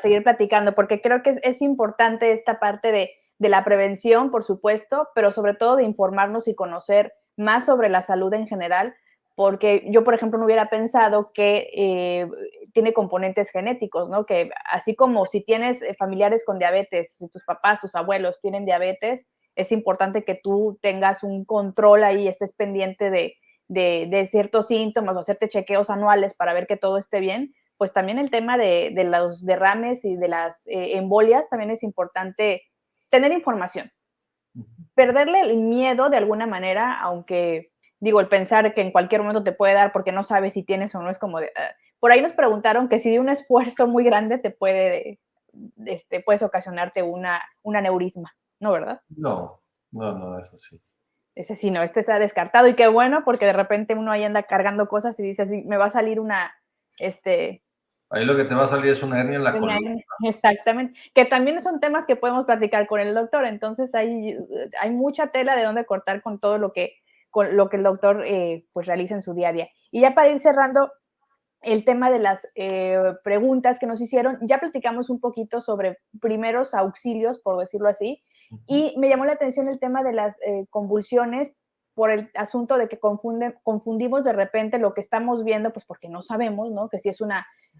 seguir platicando, porque creo que es importante esta parte de la prevención, por supuesto, pero sobre todo de informarnos y conocer más sobre la salud en general, porque yo, por ejemplo, no hubiera pensado que tiene componentes genéticos, ¿no? Que así como si tienes familiares con diabetes, si tus papás, tus abuelos tienen diabetes, es importante que tú tengas un control ahí, estés pendiente de ciertos síntomas o hacerte chequeos anuales para ver que todo esté bien. Pues también el tema de los derrames y de las embolias también es importante tener información. Perderle el miedo de alguna manera, aunque digo, el pensar que en cualquier momento te puede dar porque no sabes si tienes o no, es como de... Por ahí nos preguntaron que si de un esfuerzo muy grande te puedes ocasionarte un aneurisma, ¿no, verdad? No, eso sí. Ese sí, no, este está descartado, y qué bueno, porque de repente uno ahí anda cargando cosas y dice así, me va a salir Ahí lo que te va a salir es una hernia en la columna. Exactamente, que también son temas que podemos platicar con el doctor, entonces hay mucha tela de dónde cortar con todo lo que el doctor pues realiza en su día a día. Y ya para ir cerrando el tema de las preguntas que nos hicieron, ya platicamos un poquito sobre primeros auxilios, por decirlo así, y me llamó la atención el tema de las convulsiones, por el asunto de que confundimos de repente lo que estamos viendo, pues porque no sabemos, ¿no? Que si es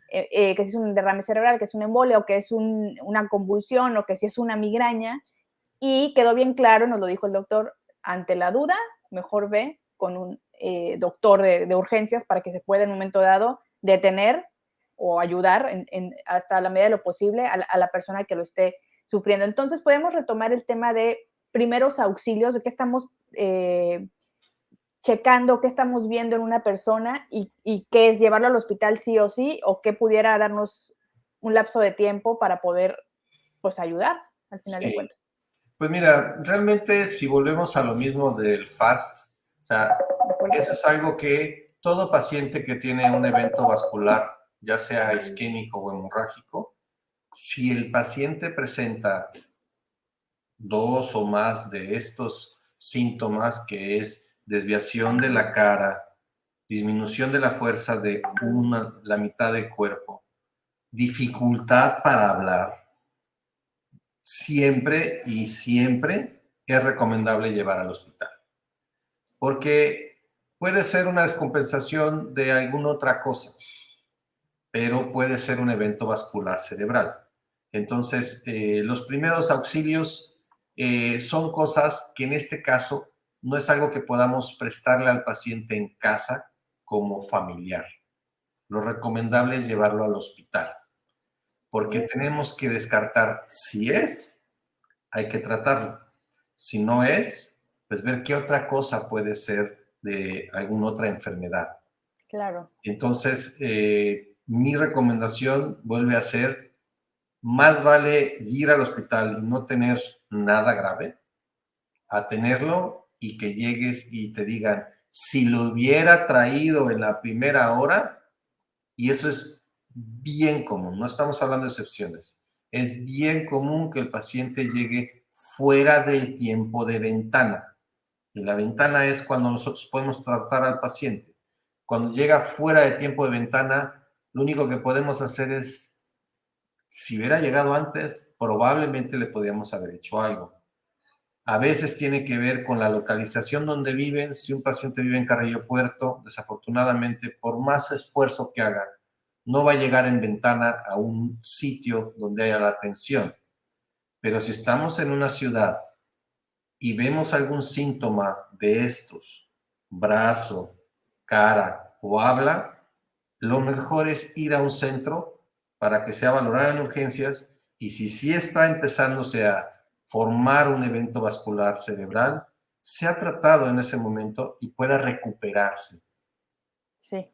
que si es un derrame cerebral, que es una embolia, o que es una convulsión, o que si es una migraña. Y quedó bien claro, nos lo dijo el doctor, ante la duda, mejor ve con un doctor de urgencias para que se pueda en un momento dado detener o ayudar hasta la medida de lo posible a la persona que lo esté sufriendo. Entonces podemos retomar el tema de primeros auxilios, de qué estamos checando, qué estamos viendo en una persona y qué es llevarlo al hospital sí o sí, o qué pudiera darnos un lapso de tiempo para poder, pues, ayudar al final de cuentas. Pues mira, realmente si volvemos a lo mismo del FAST, o sea, eso es algo que todo paciente que tiene un evento vascular, ya sea isquémico o hemorrágico, si el paciente presenta 2 o más de estos síntomas, que es desviación de la cara, disminución de la fuerza de la mitad del cuerpo, dificultad para hablar, siempre es recomendable llevar al hospital. Porque puede ser una descompensación de alguna otra cosa, pero puede ser un evento vascular cerebral. Entonces, los primeros auxilios son cosas que en este caso no es algo que podamos prestarle al paciente en casa como familiar. Lo recomendable es llevarlo al hospital, porque tenemos que descartar si es, hay que tratarlo. Si no es, pues ver qué otra cosa puede ser de alguna otra enfermedad. Claro. Entonces, mi recomendación vuelve a ser, más vale ir al hospital y no tener nada grave, a tenerlo y que llegues y te digan, si lo hubiera traído en la primera hora, y eso es bien común, no estamos hablando de excepciones, es bien común que el paciente llegue fuera del tiempo de ventana. Y la ventana es cuando nosotros podemos tratar al paciente. Cuando llega fuera de tiempo de ventana, lo único que podemos hacer es, si hubiera llegado antes, probablemente le podríamos haber hecho algo. A veces tiene que ver con la localización donde viven. Si un paciente vive en Carrillo Puerto, desafortunadamente, por más esfuerzo que haga, no va a llegar en ventana a un sitio donde haya la atención. Pero si estamos en una ciudad y vemos algún síntoma de estos, brazo, cara o habla, lo mejor es ir a un centro para que sea valorado en urgencias, y si sí está empezándose a formar un evento vascular cerebral, sea tratado en ese momento y pueda recuperarse. Sí.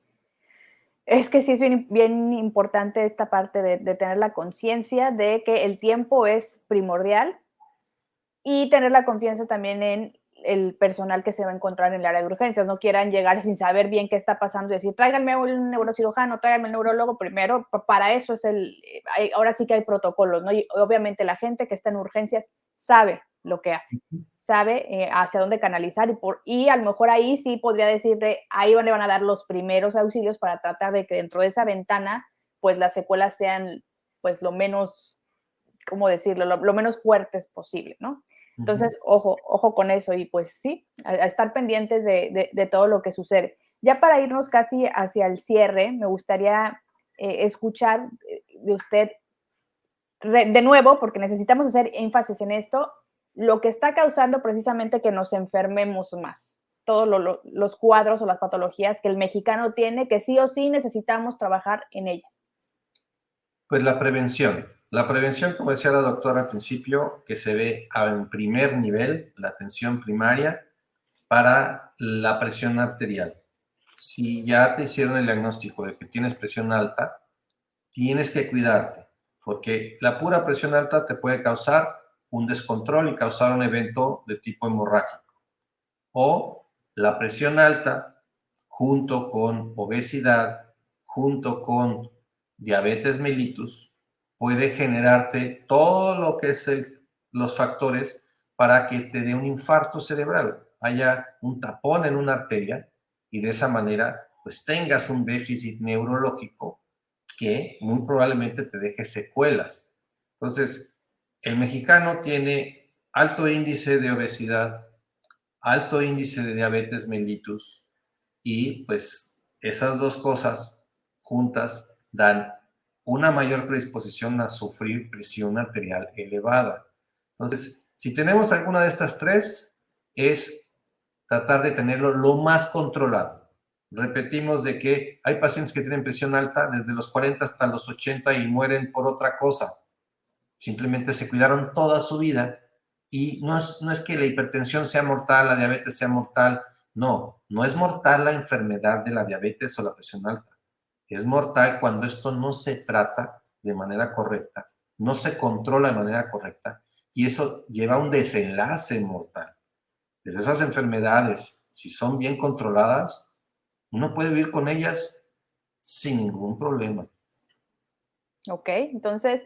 Es que sí es bien importante esta parte de tener la conciencia de que el tiempo es primordial y tener la confianza también en el personal que se va a encontrar en el área de urgencias. No quieran llegar sin saber bien qué está pasando y decir, tráiganme un neurocirujano, tráiganme el neurólogo primero. Para eso es ahora sí que hay protocolos, ¿no? Y obviamente la gente que está en urgencias sabe lo que hace, sabe hacia dónde canalizar y a lo mejor ahí sí podría decirle, ahí le van a dar los primeros auxilios para tratar de que dentro de esa ventana, pues las secuelas sean, pues lo menos, ¿cómo decirlo? Lo menos fuertes posible, ¿no? Entonces, ojo con eso y pues sí, a estar pendientes de todo lo que sucede. Ya para irnos casi hacia el cierre, me gustaría escuchar de usted de nuevo, porque necesitamos hacer énfasis en esto, lo que está causando precisamente que nos enfermemos más. Todos los cuadros o las patologías que el mexicano tiene, que sí o sí necesitamos trabajar en ellas. Pues la prevención. La prevención, como decía la doctora al principio, que se ve en primer nivel, la atención primaria para la presión arterial. Si ya te hicieron el diagnóstico de que tienes presión alta, tienes que cuidarte, porque la pura presión alta te puede causar un descontrol y causar un evento de tipo hemorrágico. O la presión alta, junto con obesidad, junto con diabetes mellitus, puede generarte todo lo que es los factores para que te dé un infarto cerebral, haya un tapón en una arteria y de esa manera pues tengas un déficit neurológico que muy probablemente te deje secuelas. Entonces, el mexicano tiene alto índice de obesidad, alto índice de diabetes mellitus, y pues esas dos cosas juntas dan una mayor predisposición a sufrir presión arterial elevada. Entonces, si tenemos alguna de estas tres, es tratar de tenerlo lo más controlado. Repetimos de que hay pacientes que tienen presión alta desde los 40 hasta los 80 y mueren por otra cosa. Simplemente se cuidaron toda su vida y no es que la hipertensión sea mortal, la diabetes sea mortal. No, no es mortal la enfermedad de la diabetes o la presión alta. Es mortal cuando esto no se trata de manera correcta, no se controla de manera correcta y eso lleva a un desenlace mortal. Pero esas enfermedades, si son bien controladas, uno puede vivir con ellas sin ningún problema. Ok, entonces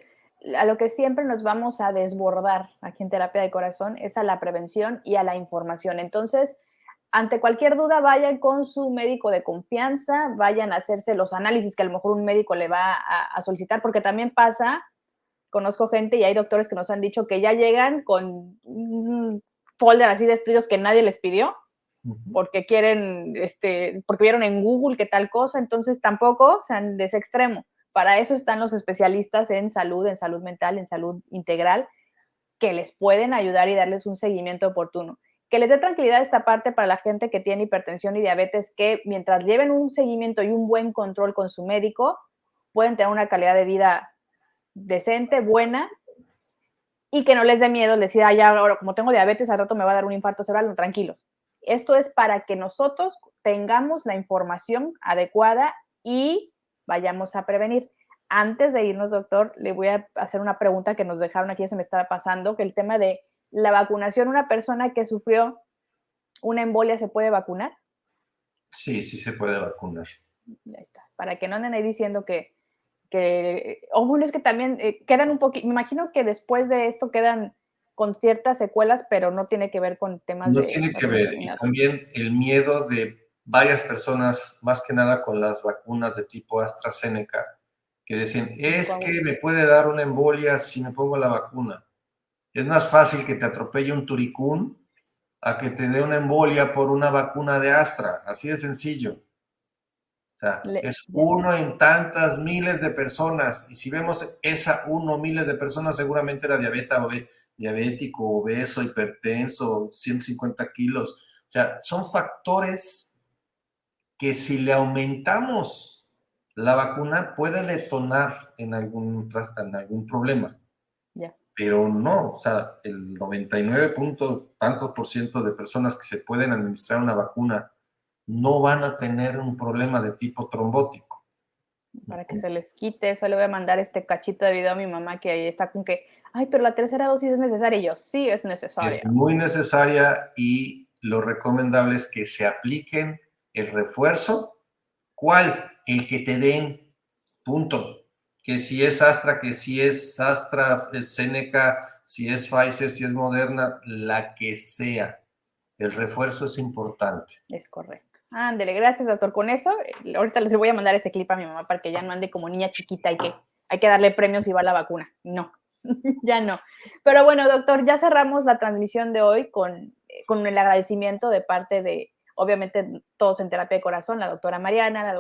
a lo que siempre nos vamos a desbordar aquí en Terapia de Corazón es a la prevención y a la información. Entonces, ante cualquier duda, vayan con su médico de confianza, vayan a hacerse los análisis que a lo mejor un médico le va a solicitar, porque también pasa, conozco gente y hay doctores que nos han dicho que ya llegan con un folder así de estudios que nadie les pidió, porque quieren, porque vieron en Google que tal cosa, entonces tampoco sean de ese extremo. Para eso están los especialistas en salud mental, en salud integral, que les pueden ayudar y darles un seguimiento oportuno. Que les dé tranquilidad esta parte para la gente que tiene hipertensión y diabetes, que mientras lleven un seguimiento y un buen control con su médico, pueden tener una calidad de vida decente, buena, y que no les dé miedo decir, ya ahora como tengo diabetes, al rato me va a dar un infarto cerebral, no, tranquilos. Esto es para que nosotros tengamos la información adecuada y vayamos a prevenir. Antes de irnos, doctor, le voy a hacer una pregunta que nos dejaron aquí, se me estaba pasando, que el tema de la vacunación, una persona que sufrió una embolia, ¿se puede vacunar? Sí, sí se puede vacunar. Ya está, para que no anden ahí diciendo bueno, es que también quedan un poquito, me imagino que después de esto quedan con ciertas secuelas, pero no tiene que ver con temas No de tiene que vacunación ver. ni Y nada. también el miedo de varias personas, más que nada con las vacunas de tipo AstraZeneca, que decían, es que me puede dar una embolia si me pongo la vacuna. Es más fácil que te atropelle un turicún a que te dé una embolia por una vacuna de Astra. Así de sencillo. O sea, es uno en tantas miles de personas. Y si vemos esa uno miles de personas, seguramente era diabético, obeso, hipertenso, 150 kilos. O sea, son factores que si le aumentamos la vacuna puede detonar en algún problema. Ya. Pero no, o sea, el 99 punto tantos por ciento de personas que se pueden administrar una vacuna no van a tener un problema de tipo trombótico. Para que se les quite, eso le voy a mandar este cachito de video a mi mamá que ahí está con que, ay, pero la tercera dosis es necesaria. Y yo, sí, es necesaria. Es muy necesaria y lo recomendable es que se apliquen el refuerzo. ¿Cuál? El que te den, punto. Que si es Astra, que si es AstraZeneca, si es Pfizer, si es Moderna, la que sea. El refuerzo es importante. Es correcto. Ándele, gracias, doctor. Con eso, ahorita les voy a mandar ese clip a mi mamá para que ya no ande como niña chiquita y que hay que darle premios si va a la vacuna. No, ya no. Pero bueno, doctor, ya cerramos la transmisión de hoy con el agradecimiento de parte de, obviamente, todos en Terapia de Corazón, la doctora Mariana,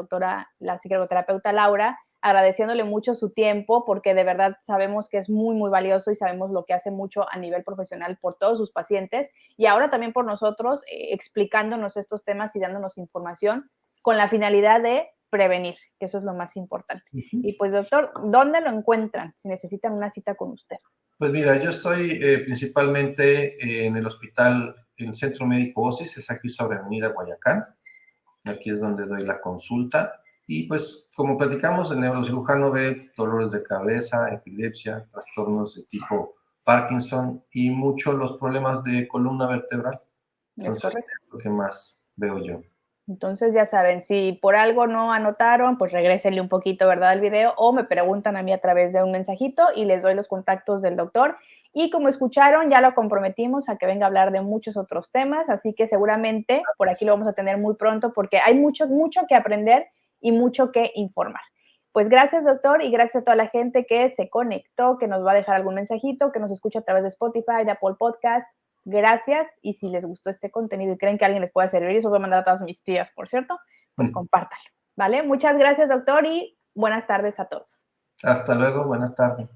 la psicoterapeuta Laura, agradeciéndole mucho su tiempo porque de verdad sabemos que es muy, muy valioso y sabemos lo que hace mucho a nivel profesional por todos sus pacientes y ahora también por nosotros explicándonos estos temas y dándonos información con la finalidad de prevenir, que eso es lo más importante. Y pues, doctor, ¿dónde lo encuentran si necesitan una cita con usted? Pues mira, yo estoy principalmente en el hospital, en el Centro Médico OSIS, es aquí sobre Avenida Guayacán. Aquí es donde doy la consulta. Y pues, como platicamos, el neurocirujano ve dolores de cabeza, epilepsia, trastornos de tipo Parkinson y mucho los problemas de columna vertebral. Entonces, es lo que más veo yo. Entonces, ya saben, si por algo no anotaron, pues regrésenle un poquito, ¿verdad?, al video o me preguntan a mí a través de un mensajito y les doy los contactos del doctor. Y como escucharon, ya lo comprometimos a que venga a hablar de muchos otros temas, así que seguramente por aquí lo vamos a tener muy pronto porque hay mucho que aprender y mucho que informar. Pues gracias, doctor, y gracias a toda la gente que se conectó, que nos va a dejar algún mensajito, que nos escucha a través de Spotify, de Apple Podcast Gracias, y si les gustó este contenido y creen que a alguien les puede servir, eso voy a mandar a todas mis tías, por cierto, pues compártanlo, ¿vale? Muchas gracias, doctor, y buenas tardes a todos. Hasta luego, buenas tardes.